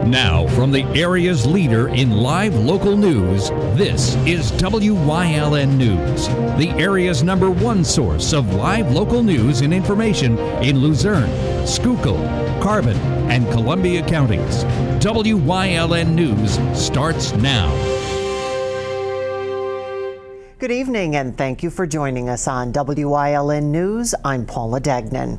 Now, from the area's leader in live local news, this is WYLN News, the area's #1 source of live local news and information in Luzerne, Schuylkill, Carbon, and Columbia counties. WYLN News starts now. Good evening, and thank you for joining us on WYLN News. I'm Paula Dagnan.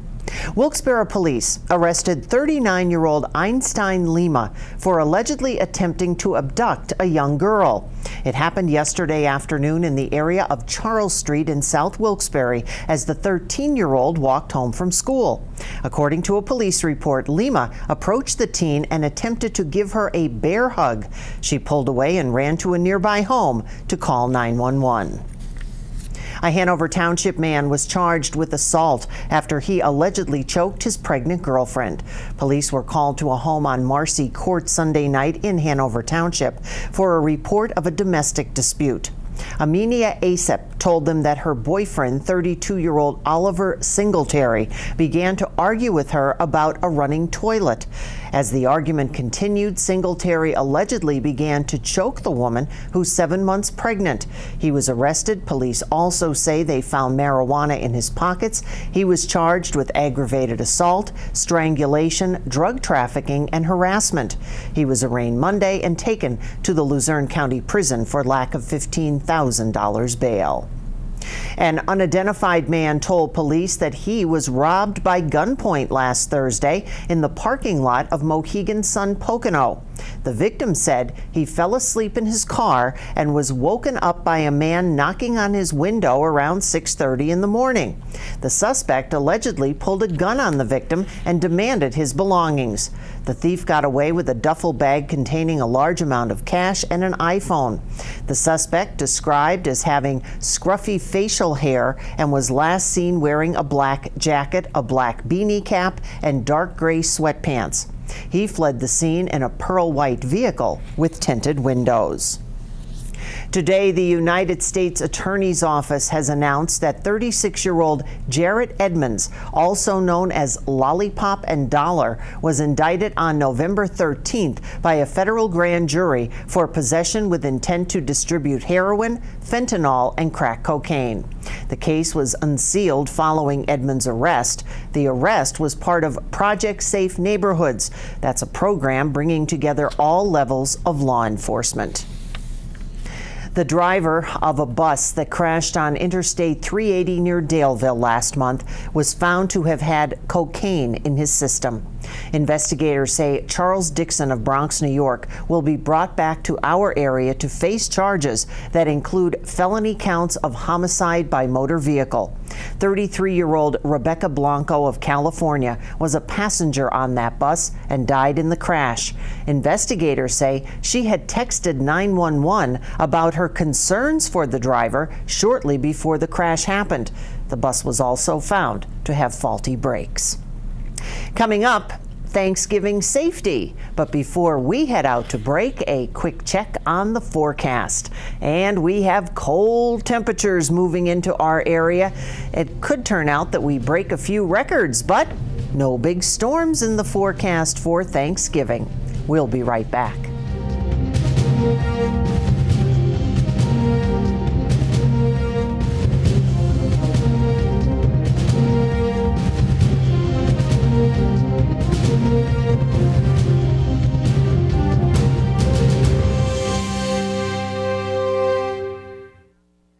Wilkes-Barre police arrested 39-year-old Einstein Lima for allegedly attempting to abduct a young girl. It happened yesterday afternoon in the area of Charles Street in South Wilkes-Barre as the 13-year-old walked home from school. According to a police report, Lima approached the teen and attempted to give her a bear hug. She pulled away and ran to a nearby home to call 911. A Hanover Township man was charged with assault after he allegedly choked his pregnant girlfriend. Police were called to a home on Marcy Court Sunday night in Hanover Township for a report of a domestic dispute. Aminia Asep told them that her boyfriend, 32-year-old Oliver Singletary, began to argue with her about a running toilet. As the argument continued, Singletary allegedly began to choke the woman, who's 7 months pregnant. He was arrested. Police also say they found marijuana in his pockets. He was charged with aggravated assault, strangulation, drug trafficking, and harassment. He was arraigned Monday and taken to the Luzerne County Prison for lack of $15,000 bail. An unidentified man told police that he was robbed by gunpoint last Thursday in the parking lot of Mohegan Sun Pocono. The victim said he fell asleep in his car and was woken up by a man knocking on his window around 6:30 in the morning. The suspect allegedly pulled a gun on the victim and demanded his belongings. The thief got away with a duffel bag containing a large amount of cash and an iPhone. The suspect, described as having scruffy facial hair, and was last seen wearing a black jacket, a black beanie cap, and dark gray sweatpants. He fled the scene in a pearl white vehicle with tinted windows. Today, the United States Attorney's Office has announced that 36-year-old Jarrett Edmonds, also known as Lollipop and Dollar, was indicted on November 13th by a federal grand jury for possession with intent to distribute heroin, fentanyl, and crack cocaine. The case was unsealed following Edmonds' arrest. The arrest was part of Project Safe Neighborhoods. That's a program bringing together all levels of law enforcement. The driver of a bus that crashed on Interstate 380 near Daleville last month was found to have had cocaine in his system. Investigators say Charles Dixon of Bronx, New York, will be brought back to our area to face charges that include felony counts of homicide by motor vehicle. 33-year-old Rebecca Blanco of California was a passenger on that bus and died in the crash. Investigators say she had texted 911 about her concerns for the driver shortly before the crash happened. The bus was also found to have faulty brakes. Coming up, Thanksgiving safety. But before we head out to break, a quick check on the forecast. And we have cold temperatures moving into our area. It could turn out that we break a few records, but no big storms in the forecast for Thanksgiving. We'll be right back.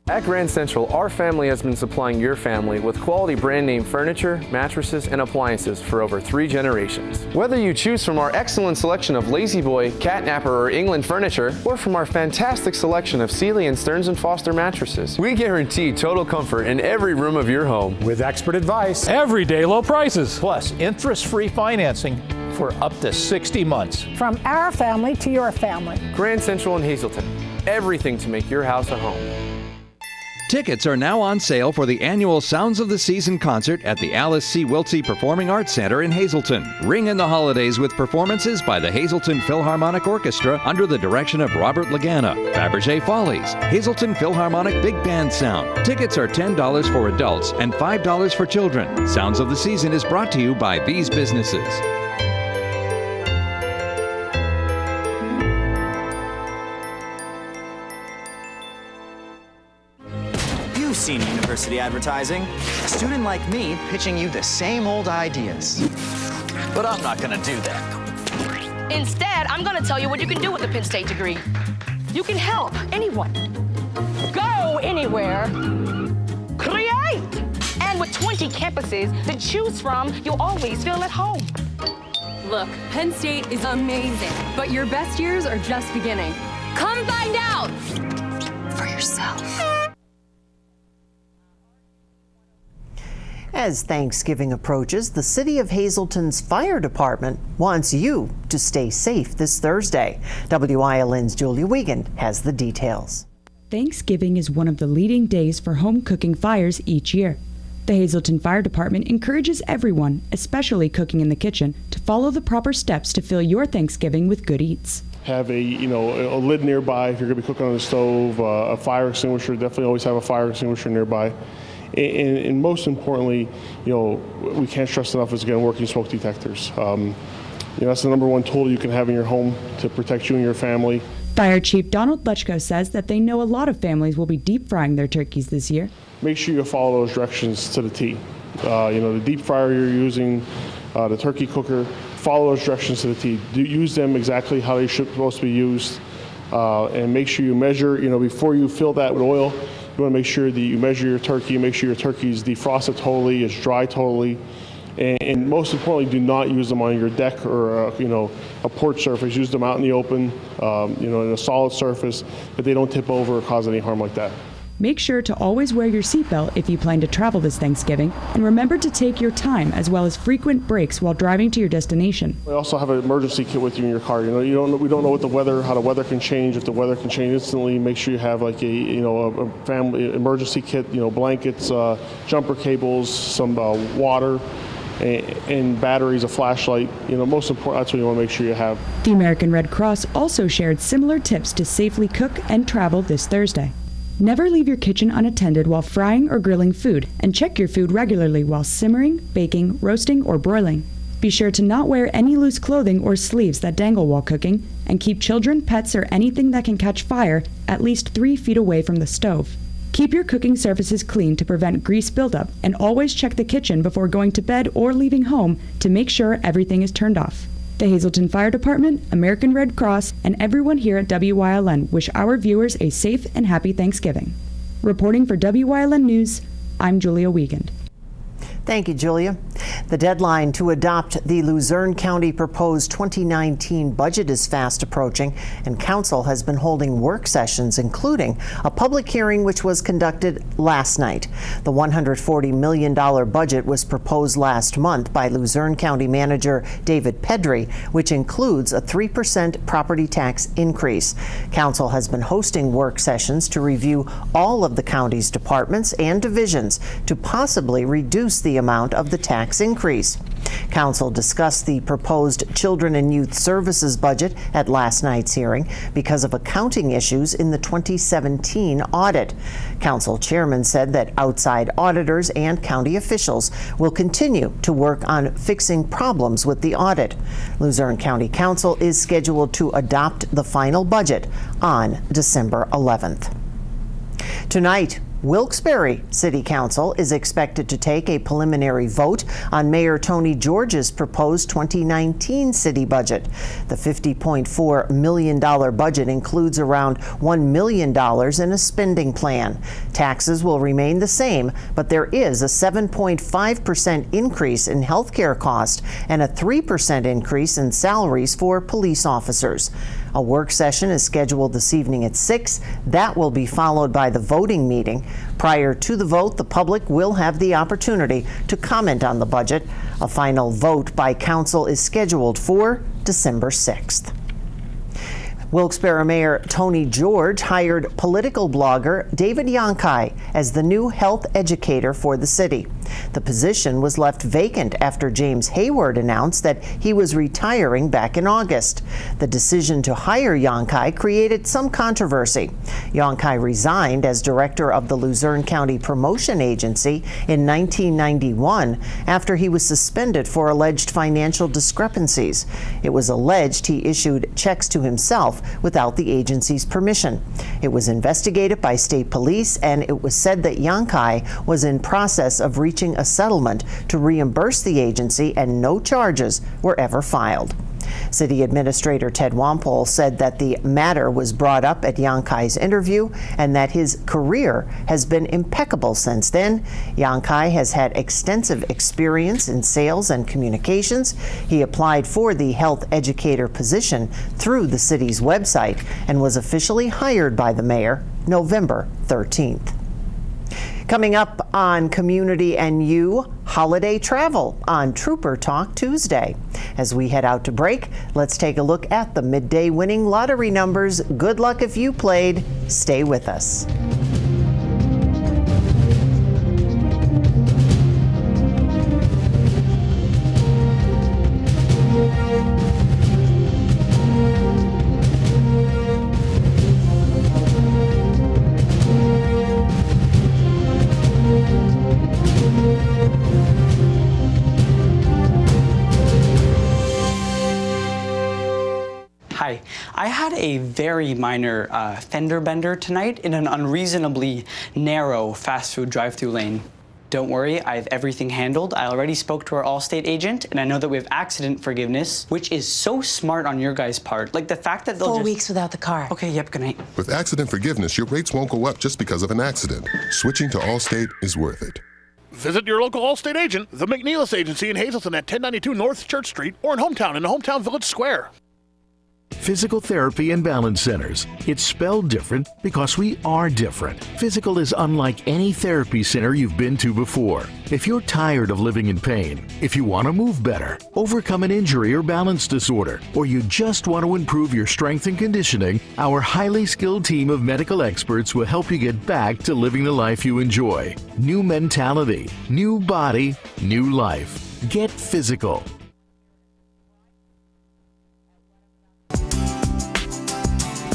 At Grand Central, our family has been supplying your family with quality brand name furniture, mattresses, and appliances for over 3 generations. Whether you choose from our excellent selection of Lazy Boy, Catnapper, or England furniture, or from our fantastic selection of Sealy and Stearns & Foster mattresses, we guarantee total comfort in every room of your home. With expert advice, everyday low prices, plus interest-free financing for up to 60 months. From our family to your family. Grand Central in Hazleton. Everything to make your house a home. Tickets are now on sale for the annual Sounds of the Season concert at the Alice C. Wiltsey Performing Arts Center in Hazleton. Ring in the holidays with performances by the Hazleton Philharmonic Orchestra under the direction of Robert Lagana, Fabergé Follies, Hazleton Philharmonic Big Band Sound. Tickets are $10 for adults and $5 for children. Sounds of the Season is brought to you by these businesses. seen university advertising. A student like me pitching you the same old ideas. But I'm not going to do that. Instead, I'm going to tell you what you can do with a Penn State degree. You can help anyone. Go anywhere. Create. And with 20 campuses to choose from, you'll always feel at home. Look, Penn State is amazing, but your best years are just beginning. Come find out for yourself. As Thanksgiving approaches, the City of Hazleton's fire department wants you to stay safe this Thursday. WILN's Julia Wiegand has the details. Thanksgiving is one of the leading days for home cooking fires each year. The Hazleton Fire Department encourages everyone, especially cooking in the kitchen, to follow the proper steps to fill your Thanksgiving with good eats. Have a lid nearby if you're going to be cooking on the stove, a fire extinguisher. Definitely always have a fire extinguisher nearby. And most importantly, we can't stress enough is again working smoke detectors. That's the number one tool you can have in your home to protect you and your family. Fire Chief Donald Lechko says that they know a lot of families will be deep frying their turkeys this year. Make sure you follow those directions to the T. The deep fryer you're using, the turkey cooker, follow those directions to the T. Use them exactly how they should supposed to be used, and make sure you measure. Before you fill that with oil, you want to make sure that you measure your turkey. Make sure your turkey is defrosted totally, is dry totally, and most importantly, do not use them on your deck or a porch surface. Use them out in the open, in a solid surface, that they don't tip over or cause any harm like that. Make sure to always wear your seatbelt if you plan to travel this Thanksgiving, and remember to take your time as well as frequent breaks while driving to your destination. We also have an emergency kit with you in your car. We don't know how the weather can change. If the weather can change instantly, make sure you have like a family emergency kit. Blankets, jumper cables, some water, and batteries, a flashlight. Most important, that's what you want to make sure you have. The American Red Cross also shared similar tips to safely cook and travel this Thursday. Never leave your kitchen unattended while frying or grilling food, and check your food regularly while simmering, baking, roasting, or broiling. Be sure to not wear any loose clothing or sleeves that dangle while cooking, and keep children, pets, or anything that can catch fire at least 3 feet away from the stove. Keep your cooking surfaces clean to prevent grease buildup, and always check the kitchen before going to bed or leaving home to make sure everything is turned off. The Hazleton Fire Department, American Red Cross, and everyone here at WYLN wish our viewers a safe and happy Thanksgiving. Reporting for WYLN News, I'm Julia Wiegand. Thank you, Julia. The deadline to adopt the Luzerne County proposed 2019 budget is fast approaching, and Council has been holding work sessions, including a public hearing which was conducted last night. The $140 million budget was proposed last month by Luzerne County Manager David Pedri, which includes a 3% property tax increase. Council has been hosting work sessions to review all of the county's departments and divisions to possibly reduce the amount of the tax increase. Council discussed the proposed Children and Youth Services budget at last night's hearing because of accounting issues in the 2017 audit. Council chairman said that outside auditors and county officials will continue to work on fixing problems with the audit. Luzerne County Council is scheduled to adopt the final budget on December 11th. Tonight, Wilkes-Barre City Council is expected to take a preliminary vote on Mayor Tony George's proposed 2019 city budget. The $50.4 million budget includes around $1 million in a spending plan. Taxes will remain the same, but there is a 7.5% increase in health care costs and a 3% increase in salaries for police officers. A work session is scheduled this evening at 6. That will be followed by the voting meeting. Prior to the vote, the public will have the opportunity to comment on the budget. A final vote by council is scheduled for December 6th. Wilkes-Barre Mayor Tony George hired political blogger David Yonkai as the new health educator for the city. The position was left vacant after James Hayward announced that he was retiring back in August. The decision to hire Yankai created some controversy. Yankai resigned as director of the Luzerne County Promotion Agency in 1991 after he was suspended for alleged financial discrepancies. It was alleged he issued checks to himself without the agency's permission. It was investigated by state police, and it was said that Yankai was in process of reaching a settlement to reimburse the agency, and no charges were ever filed. City Administrator Ted Wampole said that the matter was brought up at Yankai's interview and that his career has been impeccable since then. Yankai has had extensive experience in sales and communications. He applied for the health educator position through the city's website and was officially hired by the mayor November 13th. Coming up on Community and You, holiday travel on Trooper Talk Tuesday. As we head out to break, let's take a look at the midday winning lottery numbers. Good luck if you played. Stay with us. Hi, I had a very minor fender bender tonight in an unreasonably narrow fast food drive-through lane. Don't worry, I have everything handled. I already spoke to our Allstate agent, and I know that we have accident forgiveness, which is so smart on your guys' part. Like the fact that they'll 4 weeks without the car. Okay, yep, good night. With accident forgiveness, your rates won't go up just because of an accident. Switching to Allstate is worth it. Visit your local Allstate agent, the McNeilis Agency in Hazleton at 1092 North Church Street, or in Hometown in the Hometown Village Square. Physical Therapy and Balance Centers. It's spelled different because we are different. Physical is unlike any therapy center you've been to before. If you're tired of living in pain, if you want to move better, overcome an injury or balance disorder, or you just want to improve your strength and conditioning, our highly skilled team of medical experts will help you get back to living the life you enjoy. New mentality, new body, new life. Get physical.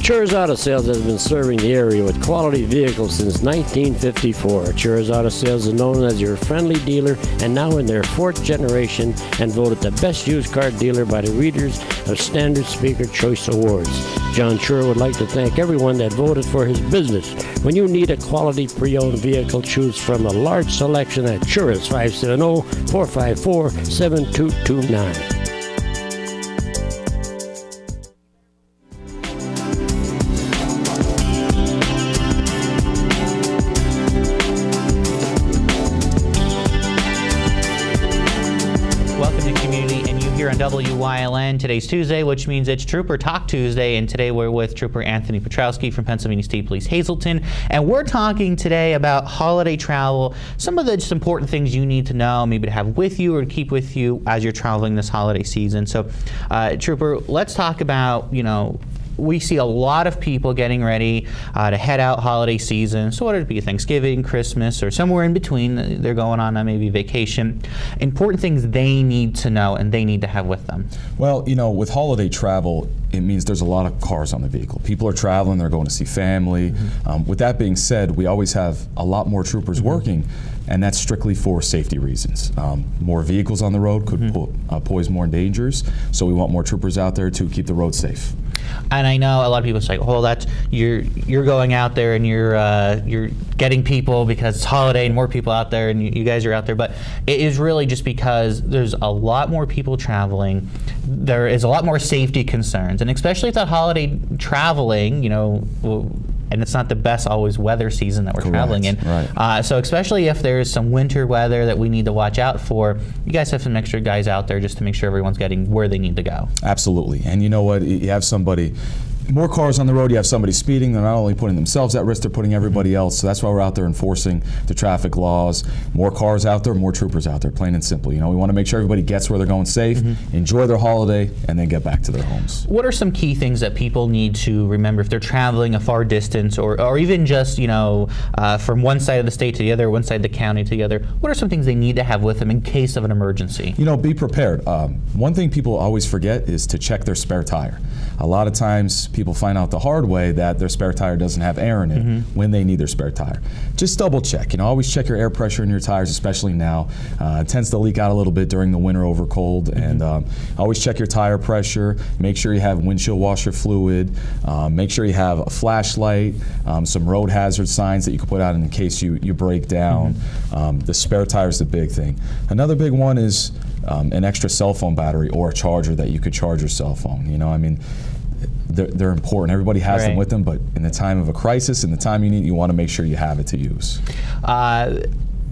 Chur's Auto Sales has been serving the area with quality vehicles since 1954. Chur's Auto Sales is known as your friendly dealer and now in their 4th generation and voted the best used car dealer by the readers of Standard Speaker Choice Awards. John Chur would like to thank everyone that voted for his business. When you need a quality pre-owned vehicle, choose from a large selection at Chur's 570-454-7229. Wyln. Today's Tuesday, which means it's Trooper Talk Tuesday, and today we're with Trooper Anthony Petrowski from Pennsylvania State Police Hazleton, and we're talking today about holiday travel, some of the just important things you need to know, maybe to have with you or to keep with you as you're traveling this holiday season. So, Trooper, let's talk about, we see a lot of people getting ready to head out holiday season. So whether it be Thanksgiving, Christmas, or somewhere in between, they're going on a maybe vacation. Important things they need to know and they need to have with them. Well, with holiday travel, it means there's a lot of cars on the vehicle. People are traveling, they're going to see family. Mm-hmm. With that being said, we always have a lot more troopers mm-hmm. working, and that's strictly for safety reasons. More vehicles on the road could pose more dangers, so we want more troopers out there to keep the road safe. And I know a lot of people say, "Oh, that's you're going out there and you're getting people because it's holiday and more people out there and you guys are out there." But it is really just because there's a lot more people traveling. There is a lot more safety concerns, and especially if that holiday traveling, and it's not the best always weather season that we're traveling in. Right. So especially if there's some winter weather that we need to watch out for, you guys have some extra guys out there just to make sure everyone's getting where they need to go. Absolutely. And you know what? You have somebody more cars on the road, you have somebody speeding, they're not only putting themselves at risk, they're putting everybody else. So that's why we're out there enforcing the traffic laws. More cars out there, more troopers out there, plain and simple. You know, we want to make sure everybody gets where they're going safe, enjoy their holiday, and then get back to their homes. What are some key things that people need to remember if they're traveling a far distance, or even just, you know, from one side of the state to the other, one side of the county to the other? What are some things they need to have with them in case of an emergency? You know, be prepared. One thing people always forget is to check their spare tire. A lot of times people find out the hard way that their spare tire doesn't have air in it when they need their spare tire. Just double check. You know, always check your air pressure in your tires, especially now. It tends to leak out a little bit during the winter over cold. And always check your tire pressure. Make sure you have windshield washer fluid. Make sure you have a flashlight, some road hazard signs that you can put out in case you break down. The spare tire is the big thing. Another big one is an extra cell phone battery or a charger that you could charge your cell phone. You know, I mean, they're important. Everybody has them with them, but in the time of a crisis, in the time you need, you want to make sure you have it to use.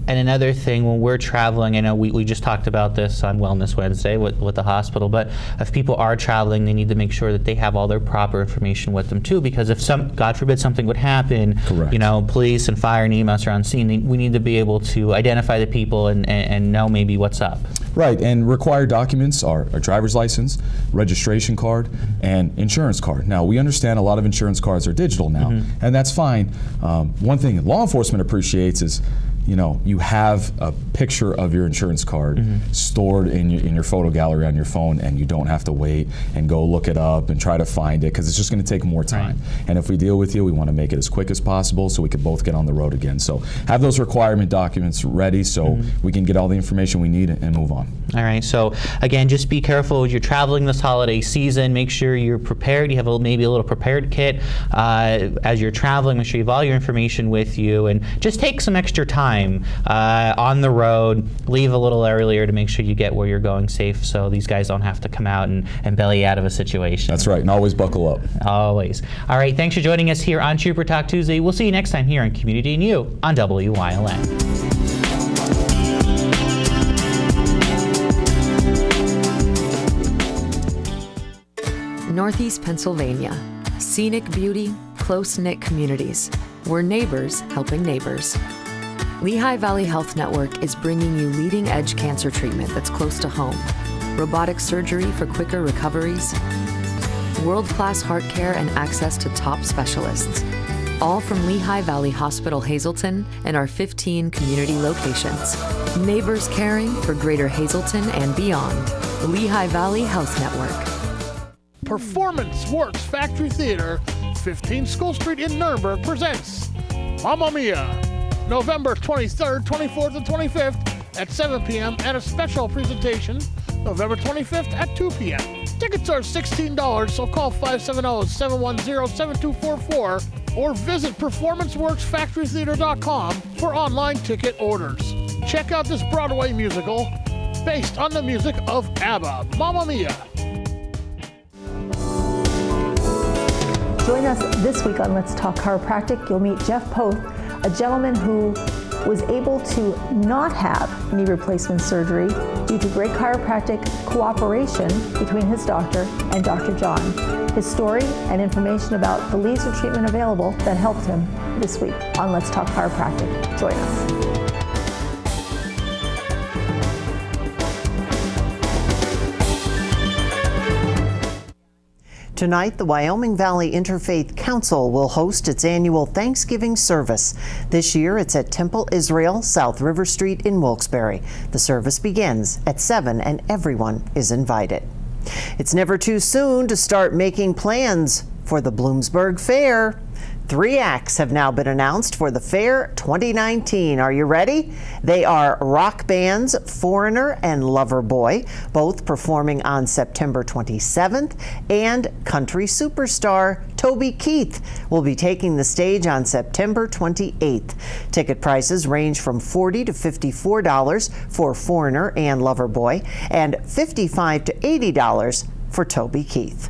And another thing, when we're traveling, I know we just talked about this on Wellness Wednesday with the hospital, but if people are traveling, they need to make sure that they have all their proper information with them too, because if God forbid something would happen, you know, police and fire and EMS are on scene, we need to be able to identify the people and know maybe what's up. Right, and required documents are a driver's license, registration card, and insurance card. Now, we understand a lot of insurance cards are digital now, and that's fine. One thing law enforcement appreciates is, you know, you have a picture of your insurance card stored in your photo gallery on your phone, and you don't have to wait and go look it up and try to find it, because it's just going to take more time. And if we deal with you, we want to make it as quick as possible so we can both get on the road again. So have those requirement documents ready so we can get all the information we need and move on. All right, so again, just be careful as you're traveling this holiday season. Make sure you're prepared. You have maybe a little prepared kit as you're traveling. Make sure you have all your information with you, and just take some extra time on the road. Leave a little earlier to make sure you get where you're going safe, so these guys don't have to come out and belly out of a situation. That's right, and always buckle up. Always. All right, thanks for joining us here on Trooper Talk Tuesday. We'll see you next time here on Community and You on WYLN. Northeast Pennsylvania. Scenic beauty, close-knit communities. We're neighbors helping neighbors. Lehigh Valley Health Network is bringing you leading-edge cancer treatment that's close to home. Robotic surgery for quicker recoveries. World-class heart care and access to top specialists. All from Lehigh Valley Hospital Hazleton and our 15 community locations. Neighbors caring for Greater Hazleton and beyond. Lehigh Valley Health Network. Performance Works Factory Theater, 15 School Street in Nuremberg presents Mamma Mia, November 23rd, 24th, and 25th at 7 p.m. and a special presentation November 25th at 2 p.m. Tickets are $16, so call 570-710-7244 or visit performanceworksfactorytheater.com for online ticket orders. Check out this Broadway musical based on the music of ABBA, Mamma Mia. Join us this week on Let's Talk Chiropractic. You'll meet Jeff Poth, a gentleman who was able to not have knee replacement surgery due to great chiropractic cooperation between his doctor and Dr. John. His story and information about the laser treatment available that helped him this week on Let's Talk Chiropractic. Join us. Tonight, the Wyoming Valley Interfaith Council will host its annual Thanksgiving service. This year, it's at Temple Israel, South River Street in Wilkes-Barre. The service begins at 7 and everyone is invited. It's never too soon to start making plans for the Bloomsburg Fair. 3 acts have now been announced for the fair 2019. Are you ready? They are rock bands Foreigner and Loverboy, both performing on September 27th, and country superstar Toby Keith will be taking the stage on September 28th. Ticket prices range from $40 to $54 for Foreigner and Loverboy and $55 to $80 for Toby Keith.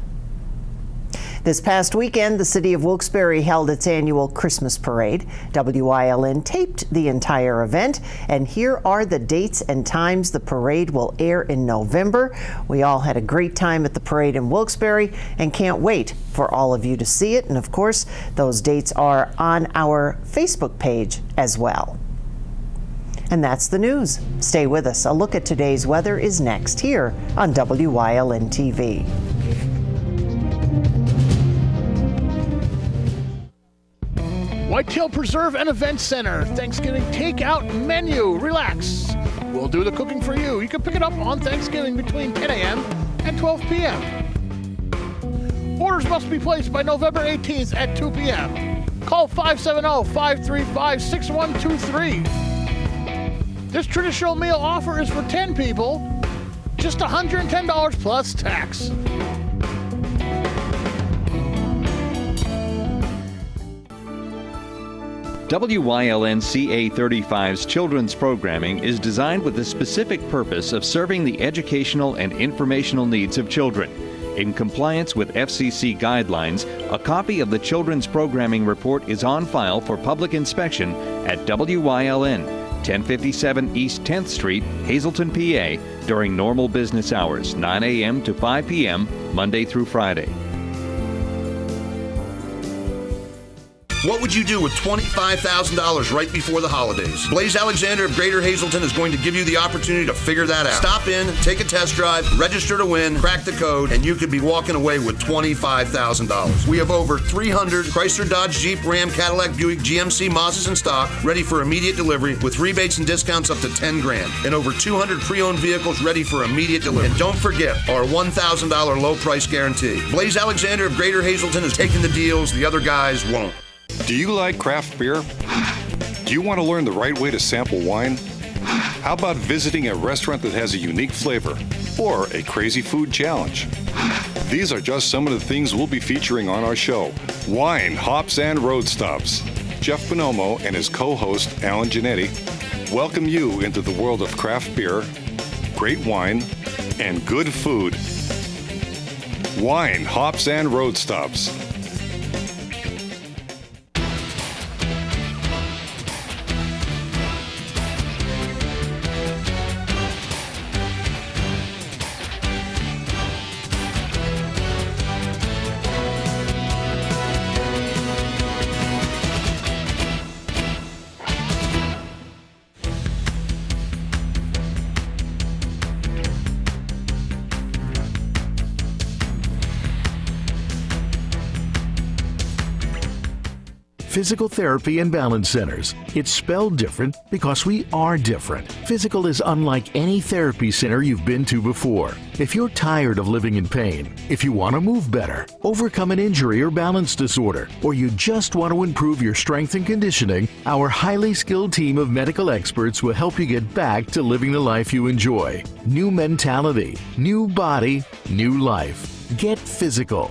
This past weekend, the city of Wilkes-Barre held its annual Christmas parade. Wyln taped the entire event, and here are the dates and times the parade will air in November. We all had a great time at the parade in Wilkes-Barre and can't wait for all of you to see it. And of course, those dates are on our Facebook page as well. And that's the news. Stay with us. A look at today's weather is next here on Wyln TV. Whitetail Preserve and Event Center, Thanksgiving takeout menu. Relax. We'll do the cooking for you. You can pick it up on Thanksgiving between 10 a.m. and 12 p.m. Orders must be placed by November 18th at 2 p.m. Call 570-535-6123. This traditional meal offer is for 10 people, just $110 plus tax. Wyln CA35's children's programming is designed with the specific purpose of serving the educational and informational needs of children. In compliance with FCC guidelines, a copy of the children's programming report is on file for public inspection at Wyln, 1057 East 10th Street, Hazleton, PA, during normal business hours, 9 a.m. to 5 p.m., Monday through Friday. What would you do with $25,000 right before the holidays? Blaze Alexander of Greater Hazleton is going to give you the opportunity to figure that out. Stop in, take a test drive, register to win, crack the code, and you could be walking away with $25,000. We have over 300 Chrysler, Dodge, Jeep, Ram, Cadillac, Buick, GMC, Mazdas in stock, ready for immediate delivery with rebates and discounts up to $10,000, and over 200 pre-owned vehicles ready for immediate delivery. And don't forget our $1,000 low price guarantee. Blaze Alexander of Greater Hazleton is taking the deals the other guys won't. Do you like craft beer? Do you want to learn the right way to sample wine? How about visiting a restaurant that has a unique flavor or a crazy food challenge? These are just some of the things we'll be featuring on our show, Wine, Hops, and Road Stops. Jeff Bonomo and his co-host, Alan Giannetti, welcome you into the world of craft beer, great wine, and good food. Wine, Hops, and Road Stops. Physical Therapy and Balance Centers. It's spelled different because we are different. Physical is unlike any therapy center you've been to before. If you're tired of living in pain, if you want to move better, overcome an injury or balance disorder, or you just want to improve your strength and conditioning, our highly skilled team of medical experts will help you get back to living the life you enjoy. New mentality, new body, new life. Get physical.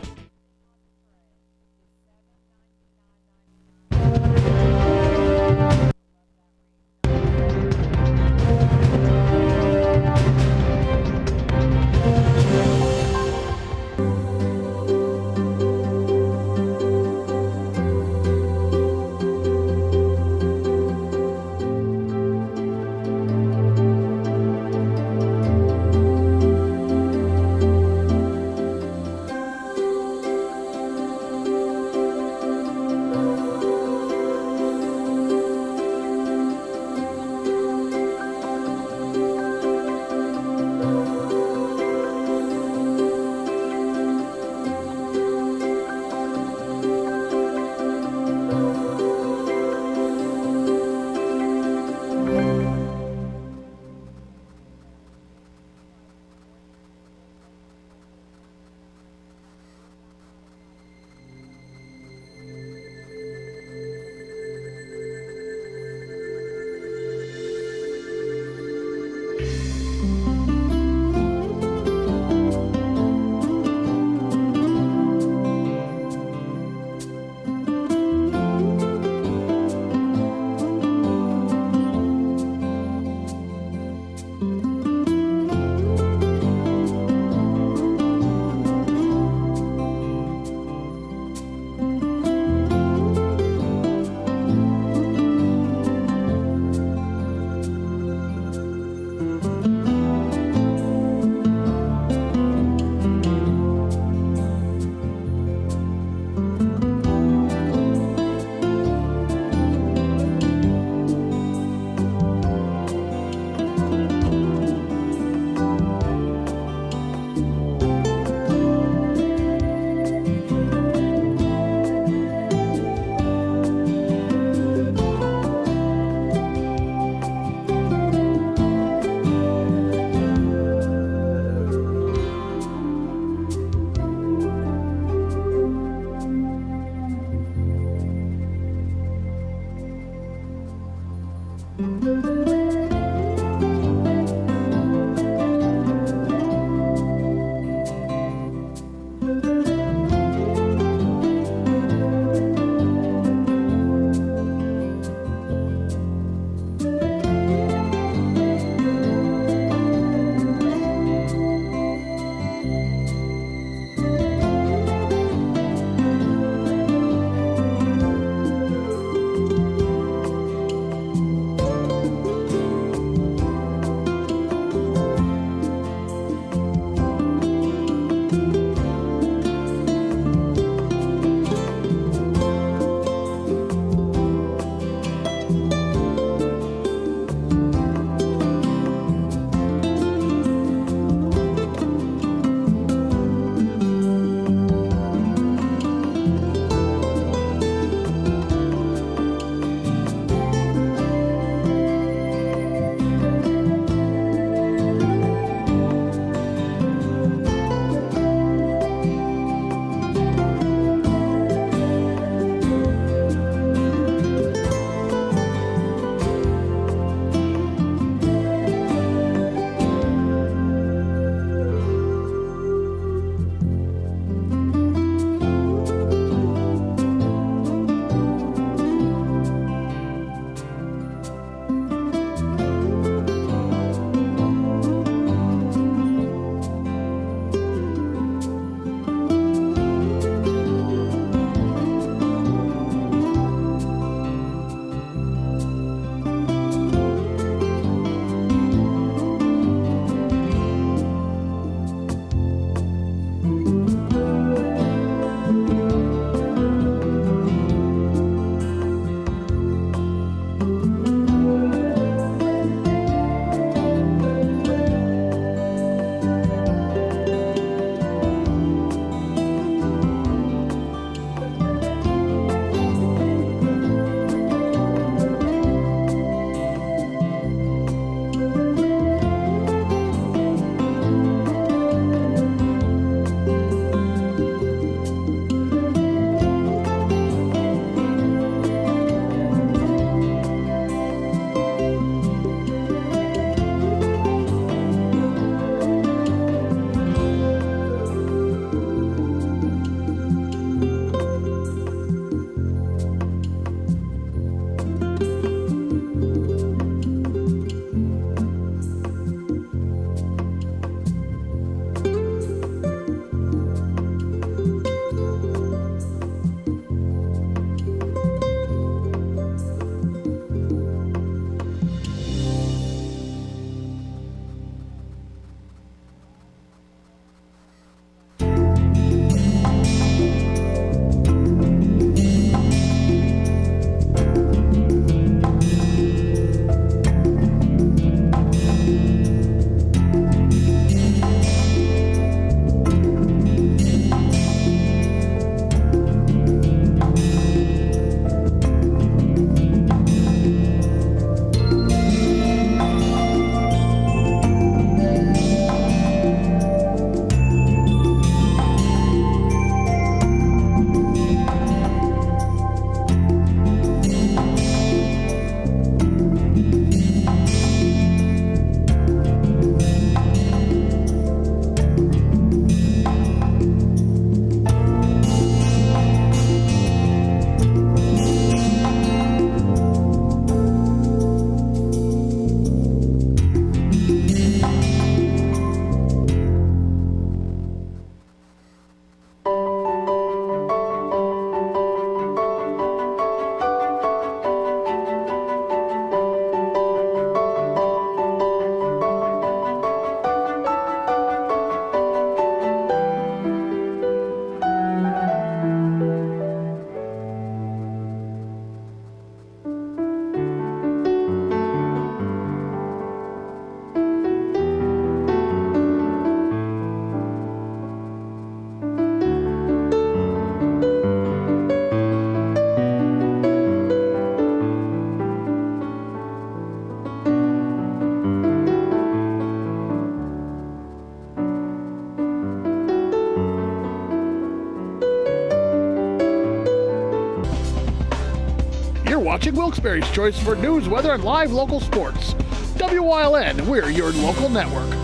watching Wilkes-Barre's choice for news, weather, and live local sports. WYLN, we're your local network.